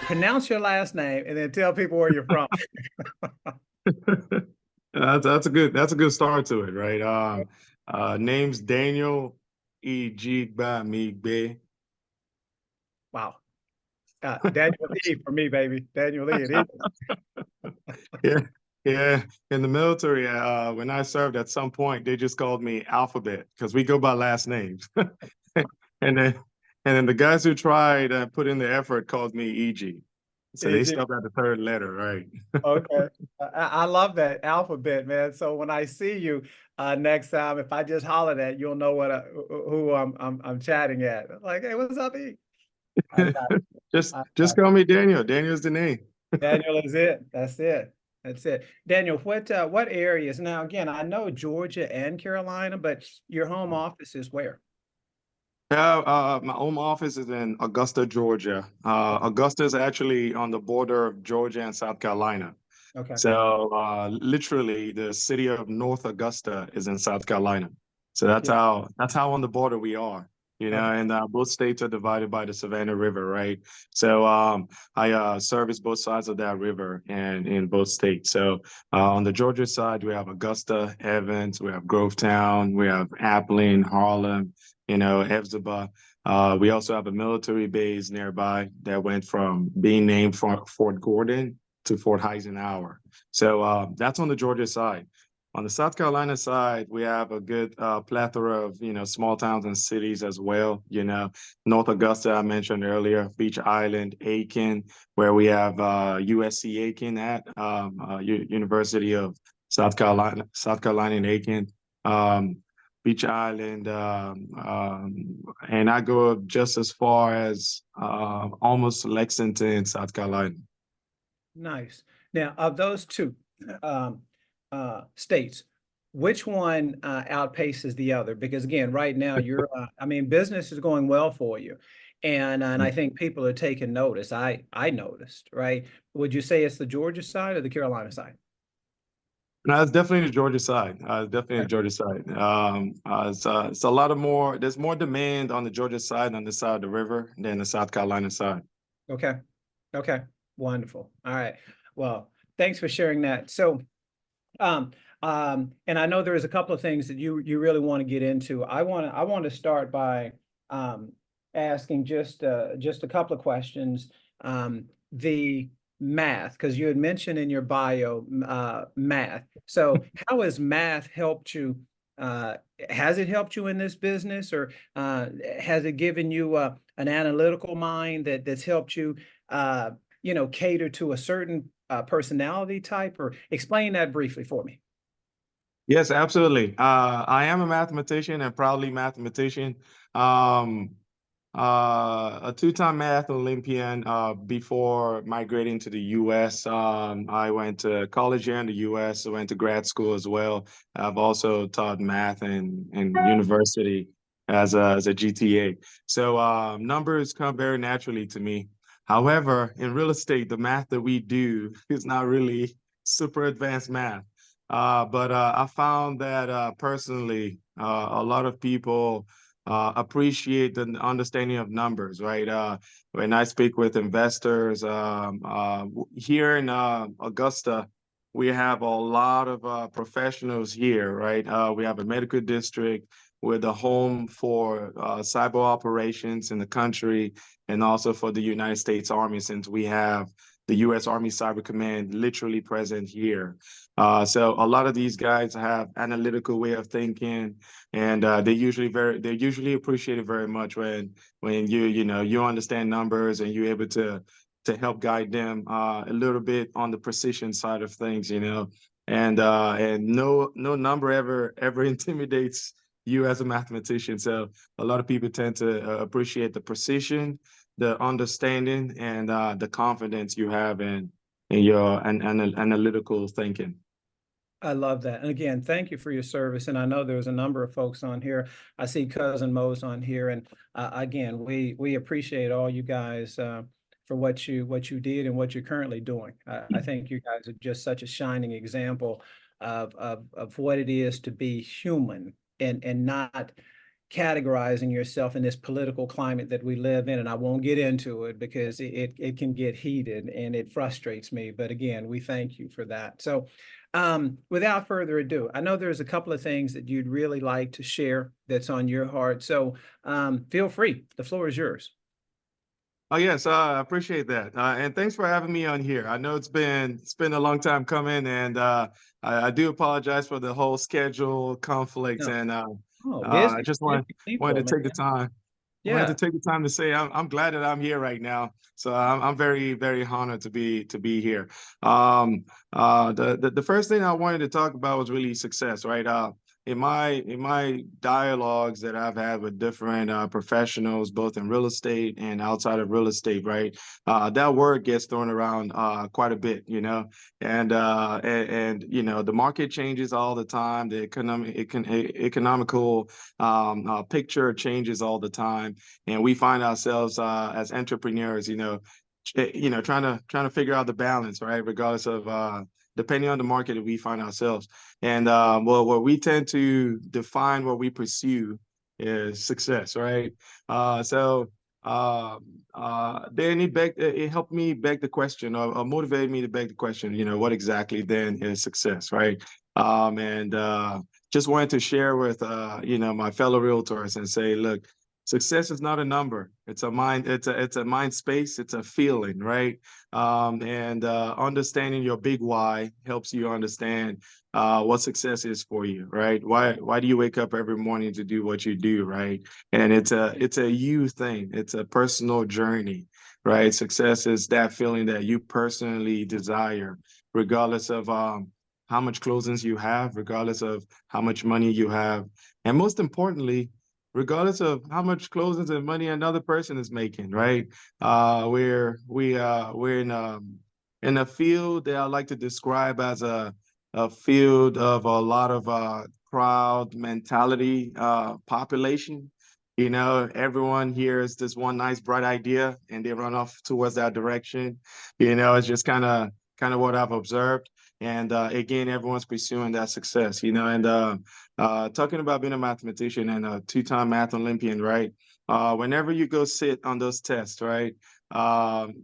pronounce your last name and then tell people where you're from. That's a good start to it, right? Name's Daniel Ijigbamigbe. Wow. Daniel Lee for me, baby. Daniel Lee, it is. Yeah, yeah. In the military, when I served, at some point they just called me Alphabet because we go by last names. And then the guys who tried and put in the effort called me EG. So they EG. stopped at the third letter, right? Okay. I love that alphabet, man. So when I see you next time, if I just holler at, you'll know who I'm chatting at. Like, hey, what's up, E? I got Just I just got call me Daniel. Daniel's the name. Daniel is it. That's it. That's it. Daniel, what areas? Now, again, I know Georgia and Carolina, but your home office is where? Yeah, my home office is in Augusta, Georgia. Augusta is actually on the border of Georgia and South Carolina. Okay. So literally, the city of North Augusta is in South Carolina. So Yeah. that's how on the border we are. You know, Okay. and both states are divided by the Savannah River, right? So I service both sides of that river and in both states. So on the Georgia side, we have Augusta, Evans, we have Grovetown, we have Appling, Harlem, you know, Hephzibah. We also have a military base nearby that went from being named for Fort Gordon to Fort Eisenhower. So that's on the Georgia side. On the South Carolina side, we have a good plethora of, you know, small towns and cities as well. You know, North Augusta, I mentioned earlier, Beach Island, Aiken, where we have USC Aiken at University of South Carolina in Aiken. Um, Beach Island, and I go up just as far as almost Lexington, South Carolina. Nice. Now, of those two um, states, which one outpaces the other? Because again, right now I mean, business is going well for you, and I think people are taking notice. I noticed, right? Would you say it's the Georgia side or the Carolina side? No, it's definitely the Georgia side. Definitely the Okay. Georgia side. It's a lot of more. There's more demand on the Georgia side on this side of the river than the South Carolina side. Okay. Okay. Wonderful. All right. Well, thanks for sharing that. So, and I know there's a couple of things that you really want to get into. I want to start by um, asking just a couple of questions. The math, because you had mentioned in your bio math. So how has math helped you? Has it helped you in this business, or has it given you an analytical mind that's helped you, cater to a certain personality type? Or explain that briefly for me. Yes, absolutely. I am a mathematician and proudly mathematician. Um, a two-time math Olympian before migrating to the U.S. I went to college here in the U.S. I went to grad school as well. I've also taught math in university as a GTA. So numbers come very naturally to me. However, in real estate, the math that we do is not really super advanced math. But I found that personally, a lot of people appreciate the understanding of numbers, right? When I speak with investors here in Augusta, we have a lot of professionals here, right? We have a medical district. We're the home for cyber operations in the country and also for the United States Army, since we have the U.S. Army Cyber Command literally present here. So a lot of these guys have analytical way of thinking, and they usually appreciate it very much when you understand numbers and you're able to help guide them a little bit on the precision side of things, you know. And no number ever intimidates you as a mathematician. So a lot of people tend to appreciate the precision, the understanding, and the confidence you have in your analytical thinking. I love that. And again, thank you for your service. And I know there's a number of folks on here. I see Cousin Mo's on here. And again, we appreciate all you guys for what you did and what you're currently doing. I think you guys are just such a shining example of what it is to be human and not categorizing yourself in this political climate that we live in. And I won't get into it because it can get heated and it frustrates me. But again, we thank you for that. So without further ado, I know there's a couple of things that you'd really like to share that's on your heart. So feel free. The floor is yours. Oh yes, I appreciate that, and thanks for having me on here. I know it's been a long time coming, and I do apologize for the whole schedule conflicts, No. and Oh, I busy, just busy wanted people, to take the man. time. Wanted to Yeah. take the time to say I'm glad that I'm here right now. So I'm very very honored to be here. Um, the first thing I wanted to talk about was really success, right? In my dialogues that I've had with different professionals, both in real estate and outside of real estate, right? That word gets thrown around quite a bit, and you know the market changes all the time. The economical picture changes all the time, and we find ourselves as entrepreneurs, trying to figure out the balance, right? Regardless of depending on the market that we find ourselves. And well, what we tend to define what we pursue is success, right? So then it helped me beg the question, or motivated me to beg the question, what exactly then is success, right? And just wanted to share with my fellow realtors and say, look, success is not a number. It's a mind. It's a mind space. It's a feeling, right? And understanding your big why helps you understand what success is for you, right? Why do you wake up every morning to do what you do, right? And it's a you thing. It's a personal journey, right? Success is that feeling that you personally desire, regardless of how much closings you have, regardless of how much money you have, and most importantly, regardless of how much closings and money another person is making, right? We're in a field that I like to describe as a field of a lot of crowd mentality population. Everyone hears this one nice bright idea and they run off towards that direction. It's just kind of what I've observed. And again, everyone's pursuing that success, and talking about being a mathematician and a two-time math Olympian, right? Whenever you go sit on those tests, right?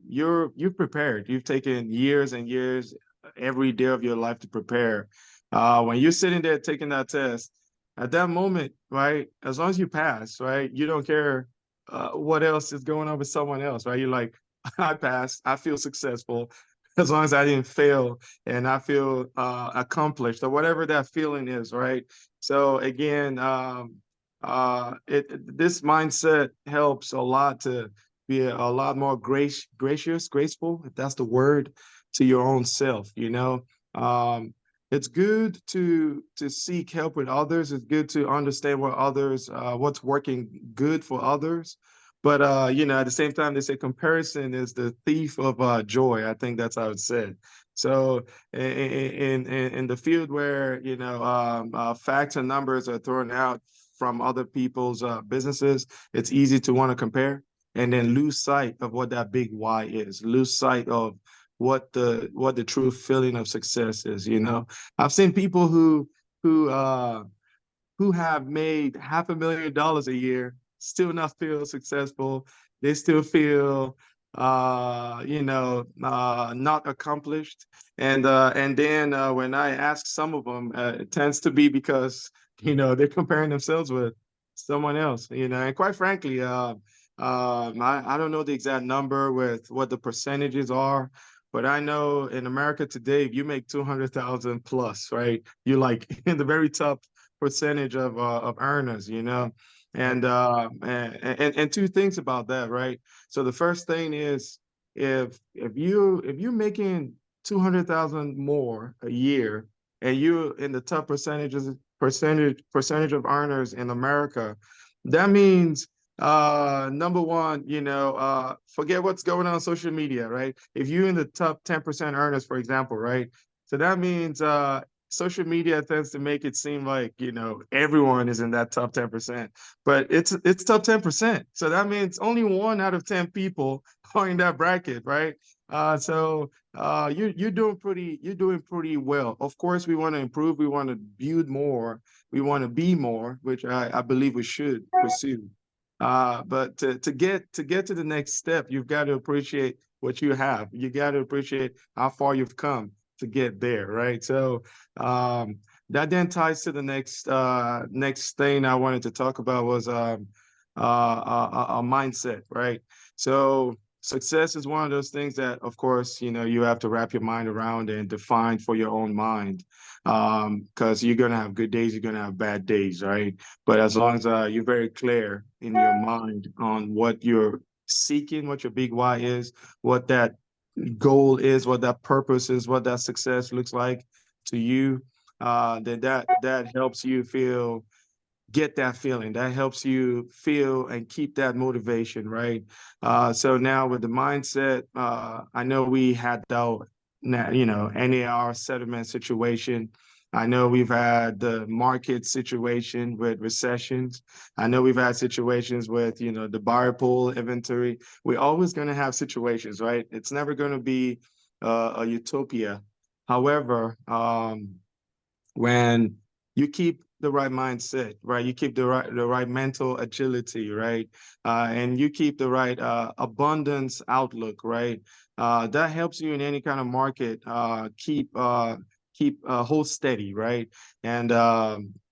You've prepared. You've taken years and years, every day of your life to prepare. When you're sitting there taking that test, at that moment, right? As long as you pass, right? You don't care what else is going on with someone else, right? You're like, I passed. I feel successful as long as I didn't fail and I feel accomplished or whatever that feeling is, right? So again, this mindset helps a lot to be a lot more gracious, graceful, if that's the word, to your own self. It's good to seek help with others. It's good to understand what's working good for others. But at the same time, they say comparison is the thief of joy. I think that's how it's said. So in the field where facts and numbers are thrown out from other people's businesses, it's easy to want to compare and then lose sight of what that big why is. Lose sight of what the true feeling of success is. I've seen people who uh who have made $500,000 a year still not feel successful. They still feel not accomplished. And then when I ask some of them, it tends to be because they're comparing themselves with someone else. And quite frankly, I don't know the exact number with what the percentages are, but I know in America today, if you make 200,000 plus, right, you're like in the very top percentage of earners, and two things about that, right? So the first thing is if you're making 200,000 more a year and you're in the top percentage of earners in America, that means number one, forget what's going on social media, right? If you're in the top 10% earners, for example, right? So that means social media tends to make it seem like, everyone is in that top 10%, but it's top 10%. So that means only 1 out of 10 people are in that bracket, right? You're doing pretty well. Of course, we want to improve, we want to build more, we want to be more, which I believe we should pursue. But to get to the next step, you've got to appreciate what you have. You got to appreciate how far you've come to get there, right? So that then ties to the next thing I wanted to talk about was a mindset, right? So success is one of those things that, of course, you have to wrap your mind around and define for your own mind, because you're gonna have good days, you're gonna have bad days, right? But as long as you're very clear in your mind on what you're seeking, what your big why is, what that goal is, what that purpose is, what that success looks like to you, then that helps you get that feeling. That helps you feel and keep that motivation, right? So now with the mindset, I know we had our, NAR settlement situation. I know we've had the market situation with recessions. I know we've had situations with, the buyer pool inventory. We're always going to have situations, right? It's never going to be a utopia. However, when you keep the right mindset, right? You keep the right mental agility, right? And you keep the right abundance outlook, right? That helps you in any kind of market. Hold steady, right? And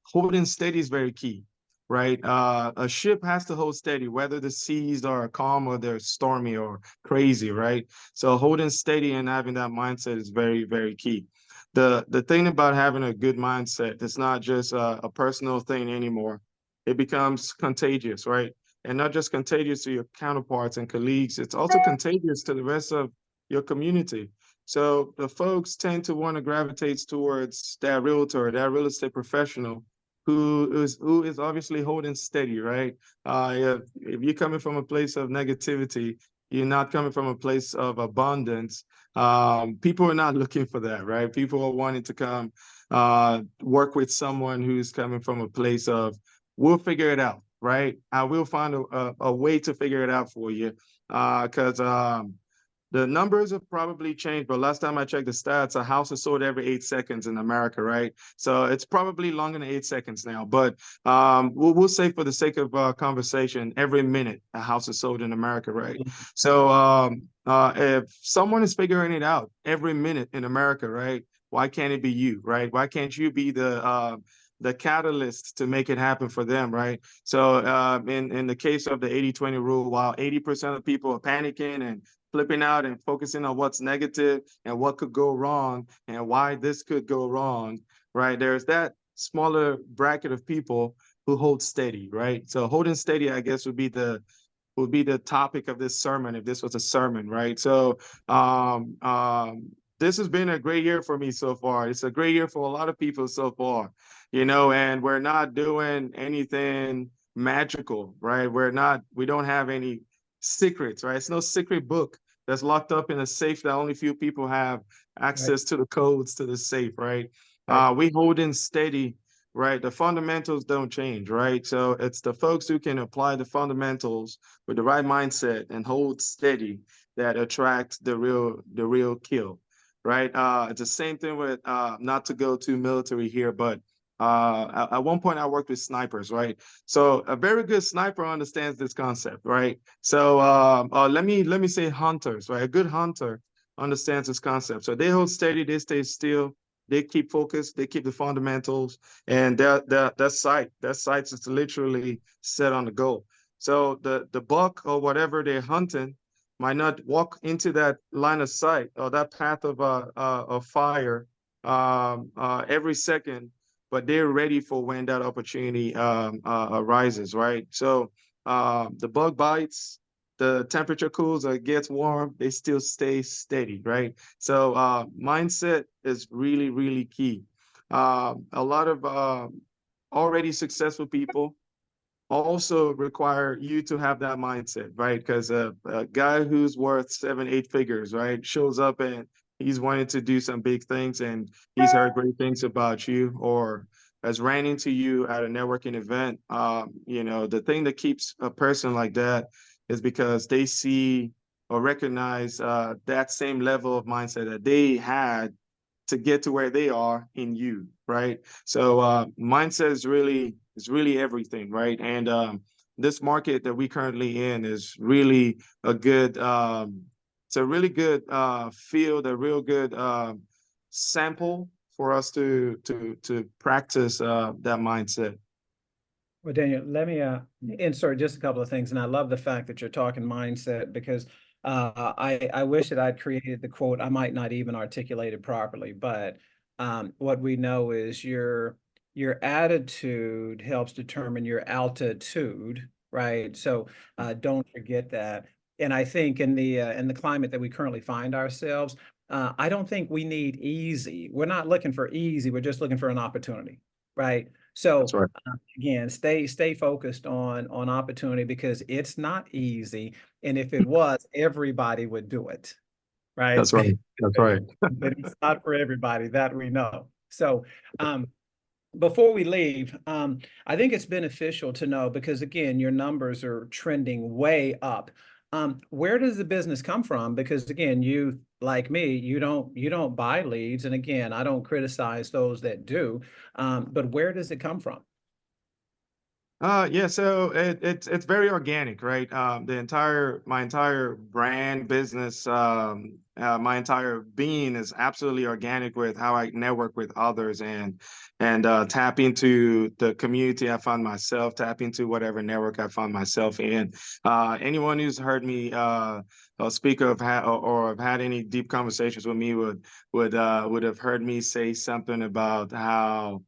holding steady is very key, right? A ship has to hold steady, whether the seas are calm or they're stormy or crazy, right? So holding steady and having that mindset is very, very key. The thing about having a good mindset, it's not just a personal thing anymore. It becomes contagious, right? And not just contagious to your counterparts and colleagues, it's also contagious to the rest of your community. So the folks tend to want to gravitate towards that realtor, that real estate professional who is obviously holding steady, right? If you're coming from a place of negativity, you're not coming from a place of abundance. People are not looking for that, right? People are wanting to come work with someone who's coming from a place of, we'll figure it out, right? I will find a way to figure it out for you. Because the numbers have probably changed, but last time I checked the stats, a house is sold every 8 seconds in America, right? So it's probably longer than 8 seconds now. But we'll say, for the sake of conversation, every minute a house is sold in America, right? So if someone is figuring it out every minute in America, right? Why can't it be you, right? Why can't you be the catalyst to make it happen for them, right? So in the case of the 80-20 rule, while 80% of people are panicking and flipping out and focusing on what's negative and what could go wrong and why this could go wrong, right? There's that smaller bracket of people who hold steady, right? So holding steady, I guess, would be the topic of this sermon, if this was a sermon, right? So this has been a great year for me so far. It's a great year for a lot of people so far, and we're not doing anything magical, right? We don't have any secrets, right? It's no secret book that's locked up in a safe that only few people have access to the codes to the safe, right? We holding steady, right? The fundamentals don't change, right? So it's the folks who can apply the fundamentals with the right mindset and hold steady that attract the real kill, right? It's the same thing with not to go too military here, but at one point I worked with snipers, right? So a very good sniper understands this concept, right? So let me say hunters, right? A good hunter understands this concept. So they hold steady, they stay still, they keep focused, they keep the fundamentals, and their sights is literally set on the goal. So the buck or whatever they're hunting might not walk into that line of sight or that path of fire every second, but they're ready for when that opportunity arises, right? So the bug bites, the temperature cools or it gets warm, they still stay steady, right? So mindset is really, really key. A lot of already successful people also require you to have that mindset, right? Because a guy who's worth 7, 8 figures, right, shows up and he's wanted to do some big things and he's heard great things about you, or has ran into you at a networking event, you know, the thing that keeps a person like that is because they see or recognize that same level of mindset that they had to get to where they are in you, right? So mindset is really everything, right? And this market that we currently in is really a good it's a really good field, a real good sample for us to practice that mindset. Well, Daniel, let me insert just a couple of things, and I love the fact that you're talking mindset because I wish that I'd created the quote. I might not even articulate it properly, but what we know is your attitude helps determine your altitude, right? So don't forget that. And I think in the climate that we currently find ourselves, I don't think we need easy. We're not looking for easy. We're just looking for an opportunity, right? That's So right. again, stay focused on opportunity because it's not easy. And if it was, everybody would do it, right? That's right. That's right. But it's not for everybody, that we know. So before we leave, I think it's beneficial to know because again, your numbers are trending way up. Where does the business come from? Because again, you like me, you don't buy leads, and again, I don't criticize those that do. But where does it come from? Yeah, so it's very organic, right? My entire brand business, my entire being is absolutely organic with how I network with others and tap into the community I find myself, tap into whatever network I find myself in. Anyone who's heard me speak of or have had any deep conversations with me would have heard me say something about how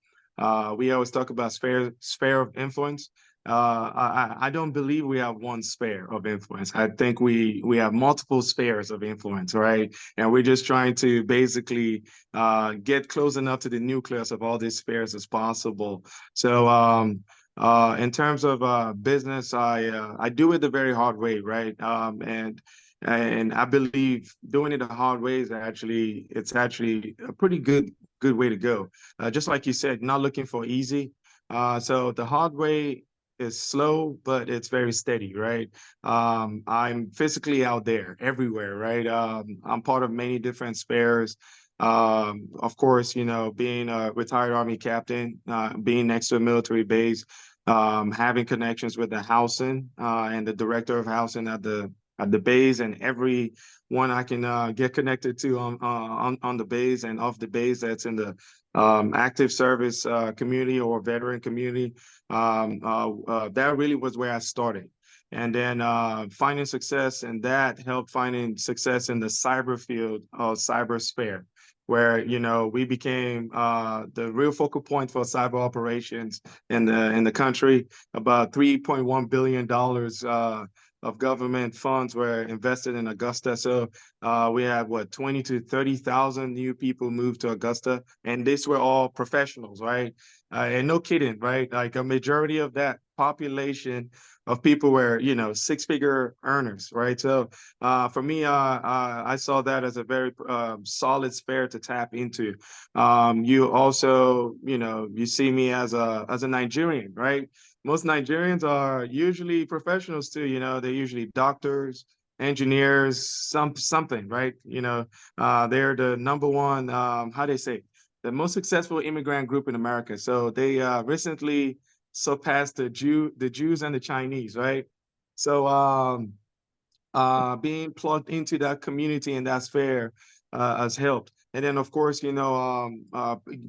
we always talk about sphere of influence. I don't believe we have one sphere of influence. I think we have multiple spheres of influence, right? And we're just trying to basically get close enough to the nucleus of all these spheres as possible. So in terms of business, I do it the very hard way, right? And I believe doing it the hard way is it's actually a pretty good way to go. Just like you said, not looking for easy. So the hard way is slow, but it's very steady, right? I'm physically out there everywhere, right? I'm part of many different spares. Of course, you know, being a retired Army captain, being next to a military base, having connections with the housing and the director of housing at the base, and every one I can get connected to on the base and off the base that's in the active service community or veteran community. That really was where I started. And then finding success in that helped finding success in the cyber field of cybersphere, where you know we became the real focal point for cyber operations in the country. About $3.1 billion of government funds were invested in Augusta. So we had what 20 to 30,000 new people moved to Augusta, and these were all professionals, right? And no kidding, right? Like a majority of that population of people were, you know, six-figure earners, right? So for me, I saw that as a very solid sphere to tap into. You also, you know, you see me as a Nigerian, right? Most Nigerians are usually professionals too. You know, they're usually doctors, engineers, something, right? You know, they're the number one. How they say, the most successful immigrant group in America. So they recently surpassed the Jews and the Chinese, right? So being plugged into that community and that sphere has helped. And then, of course, you know,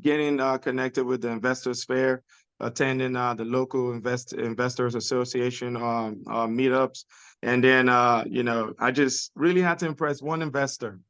getting connected with the investor sphere, attending the local investors association meetups, and then, you know, I just really had to impress one investor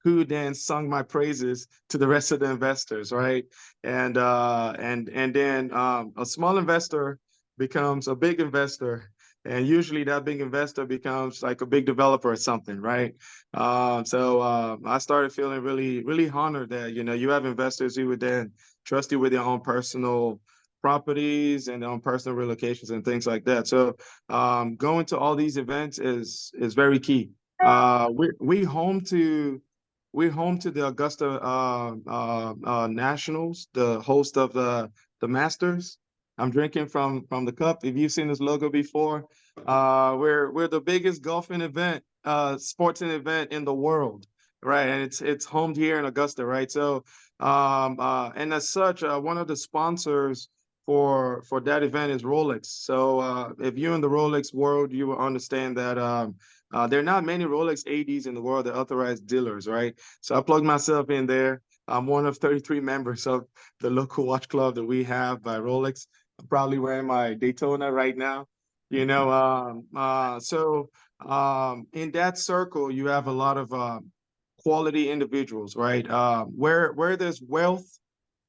who then sung my praises to the rest of the investors, right? And then a small investor becomes a big investor, and usually that big investor becomes like a big developer or something, right? So I started feeling really honored that you know you have investors who would then trust you with their own personal properties and their own personal relocations and things like that. So going to all these events is very key. We home to we're home to the Augusta Nationals, the host of the Masters. I'm drinking from the cup. If you've seen this logo before, we're the biggest golfing event, sporting event in the world, right? And it's homed here in Augusta, right? So, and as such, one of the sponsors for that event is Rolex. So, if you're in the Rolex world, you will understand that there are not many Rolex ADs in the world that authorized dealers, right? So I plugged myself in there. I'm one of 33 members of the local watch club that we have by Rolex. I'm probably wearing my Daytona right now. You know, in that circle, you have a lot of quality individuals, right? Where there's wealth,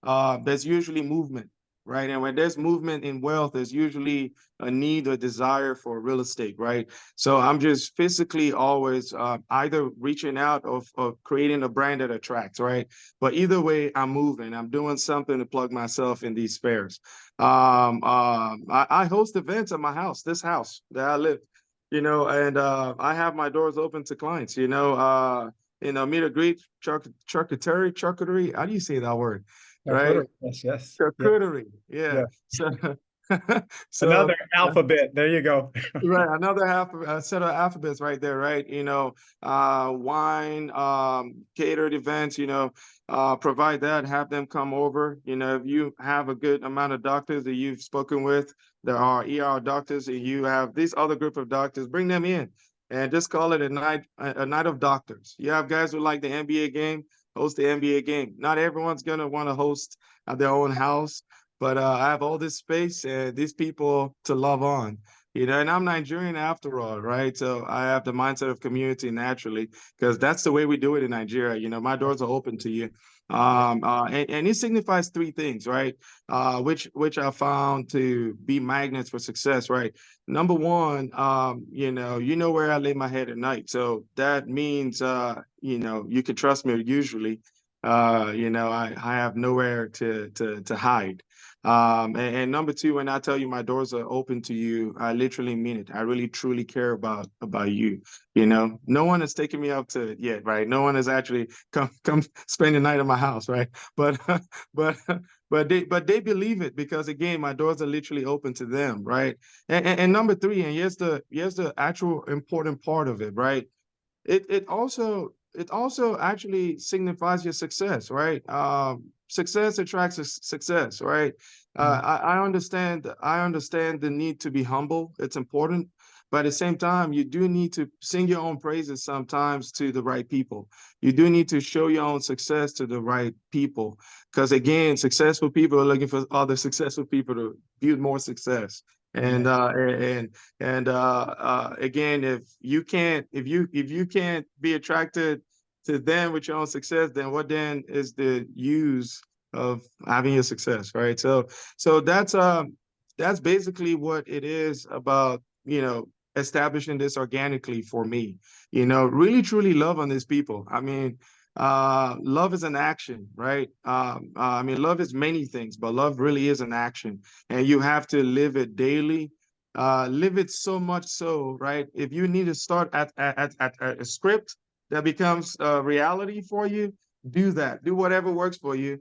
there's usually movement, right? And when there's movement in wealth, there's usually a need or desire for real estate, right? So I'm just physically always either reaching out or creating a brand that attracts, right? But either way, I'm moving. I'm doing something to plug myself in these spheres. I host events at my house, this house that I live, and I have my doors open to clients, meet and greet, charcuterie. How do you say that word? Right? Yes, yes, yeah, Charcuterie. Yeah. yeah. So, so Another alphabet. There you go. right, another half a set of alphabets right there, right? Wine, catered events, provide that, have them come over. If you have a good amount of doctors that you've spoken with, there are ER doctors, and you have this other group of doctors, bring them in and just call it a night of doctors. You have guys who like the NBA game, host the NBA game. Not everyone's gonna want to host at their own house, but I have all this space and these people to love on. And I'm Nigerian after all, right? So I have the mindset of community naturally, because that's the way we do it in Nigeria. My doors are open to you. And it signifies three things, right? Which I found to be magnets for success, right? Number one, you know where I lay my head at night. So that means, you can trust me usually. I have nowhere to hide. And number two, when I tell you my doors are open to you, I literally mean it. I really truly care about you. No one has taken me up to it yet, right? No one has actually come spend the night at my house, right? But but but they believe it, because again, my doors are literally open to them, right? And number three, and here's the actual important part of it, right? It also actually signifies your success, right? Success attracts success, right? I understand the need to be humble. It's important, but at the same time, you do need to sing your own praises sometimes to the right people. You do need to show your own success to the right people, because again, successful people are looking for other successful people to build more success. And Amen. again, if you can't be attracted to them with your own success, then what then is the use of having your success, right? So that's basically what it is about, establishing this organically for me. Really truly love on these people. I mean, love is an action, right? I mean, love is many things, but love really is an action, and you have to live it daily. Live it so much so, right? If you need to start at a script that becomes a reality for you, do that. Do whatever works for you.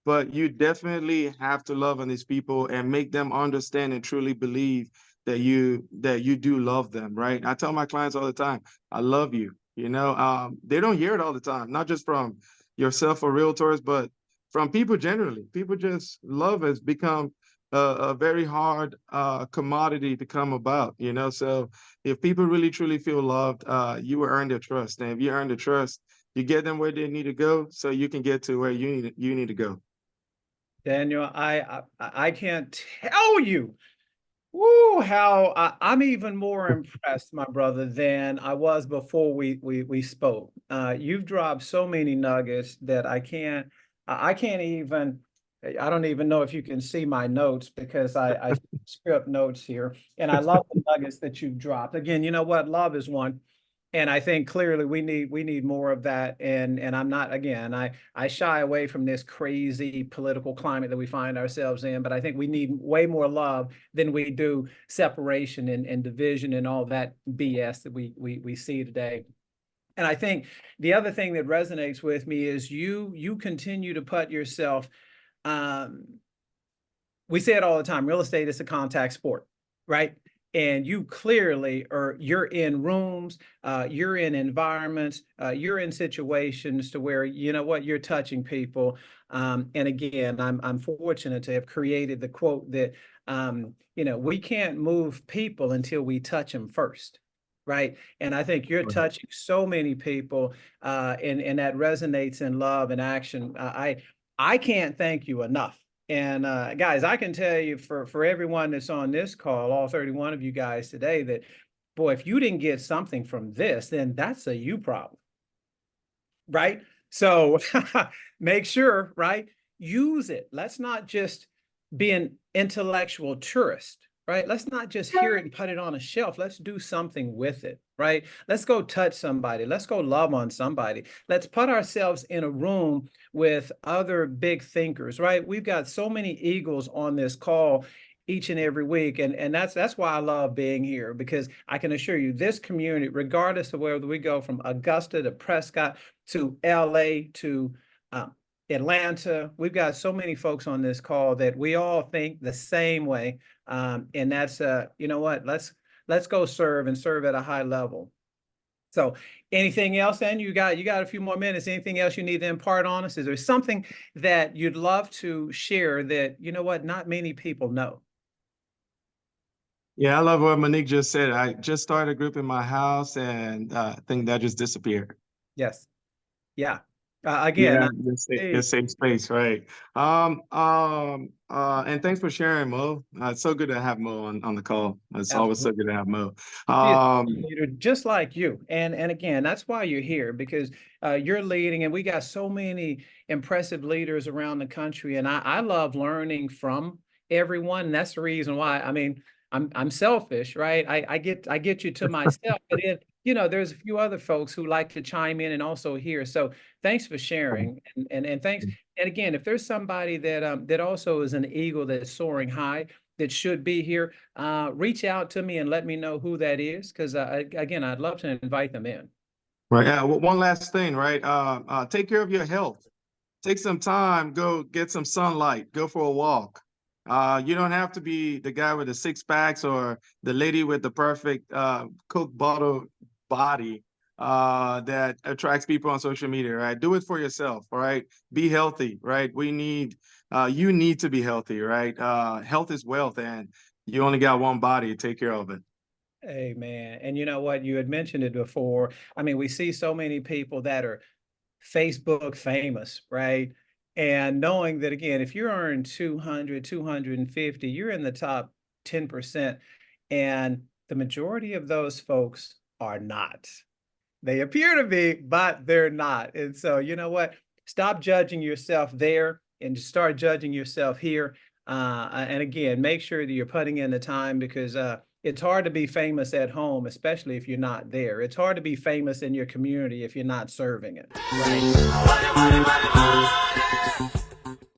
But you definitely have to love on these people and make them understand and truly believe that you do love them, right? I tell my clients all the time, I love you. They don't hear it all the time, not just from yourself or realtors, but from people generally. People just love has become a very hard commodity to come about. So if people really truly feel loved, you will earn their trust. And if you earn the trust, you get them where they need to go so you can get to where you need to go. Daniel, I can't tell you, woo, how I'm even more impressed, my brother, than I was before we spoke. You've dropped so many nuggets that I can't even. I don't even know if you can see my notes, because I script notes here, and I love the nuggets that you've dropped. Again, you know what? Love is one. And I think clearly we need more of that. And I'm not, again, I shy away from this crazy political climate that we find ourselves in, but I think we need way more love than we do separation and division and all that BS that we see today. And I think the other thing that resonates with me is you continue to put yourself, um, we say it all the time, real estate is a contact sport, right? And you clearly you're in rooms, you're in environments, you're in situations to where, you know what, you're touching people. And again, I'm fortunate to have created the quote that, you know, we can't move people until we touch them first. Right. And I think you're Right. touching so many people, and that resonates in love and action. I can't thank you enough. And guys, I can tell you for everyone that's on this call, all 31 of you guys today, that boy, if you didn't get something from this, then that's a you problem, right? So make sure, right? Use it. Let's not just be an intellectual tourist, right? Let's not just hear it and put it on a shelf. Let's do something with it, right? Let's go touch somebody. Let's go love on somebody. Let's put ourselves in a room with other big thinkers, right? We've got so many eagles on this call each and every week. And that's why I love being here, because I can assure you this community, regardless of whether we go from Augusta to Prescott to LA to Atlanta, we've got so many folks on this call that we all think the same way. And that's you know what, let's go serve and serve at a high level. So anything else, then you got a few more minutes. Anything else you need to impart on us? Is there something that you'd love to share that, you know what, not many people know? Yeah, I love what Monique just said. I just started a group in my house, and I think that just disappeared. Yes. Yeah. Again, Yeah, just safe space, right? And thanks for sharing, Mo. It's so good to have Mo on the call. It's always so absolutely. good to have Mo. She is a Um, leader just like you. And again, that's why you're here, because you're leading, and we got so many impressive leaders around the country. And I love learning from everyone. And that's the reason why, I mean, I'm selfish, right? I get you to myself, but then, you know, there's a few other folks who like to chime in and also hear. So thanks for sharing. And thanks. And again, if there's somebody that that also is an eagle that's soaring high, that should be here, reach out to me and let me know who that is, because again, I'd love to invite them in. right. Yeah. One last thing, right? Take care of your health. Take some time, go get some sunlight, go for a walk. You don't have to be the guy with the six packs or the lady with the perfect Coke bottle body that attracts people on social media, right? Do it for yourself, all right? Be healthy, right? You need to be healthy, right? Health is wealth, and you only got one body to take care of it. Amen. And you know what? You had mentioned it before. I mean, we see so many people that are Facebook famous, right? And knowing that, again, if you earn 200, 250, you're in the top 10%. And the majority of those folks are not. They appear to be, but they're not. And so, you know what? Stop judging yourself there and just start judging yourself here. And again, make sure that you're putting in the time, because it's hard to be famous at home, especially if you're not there. It's hard to be famous in your community if you're not serving it. Right.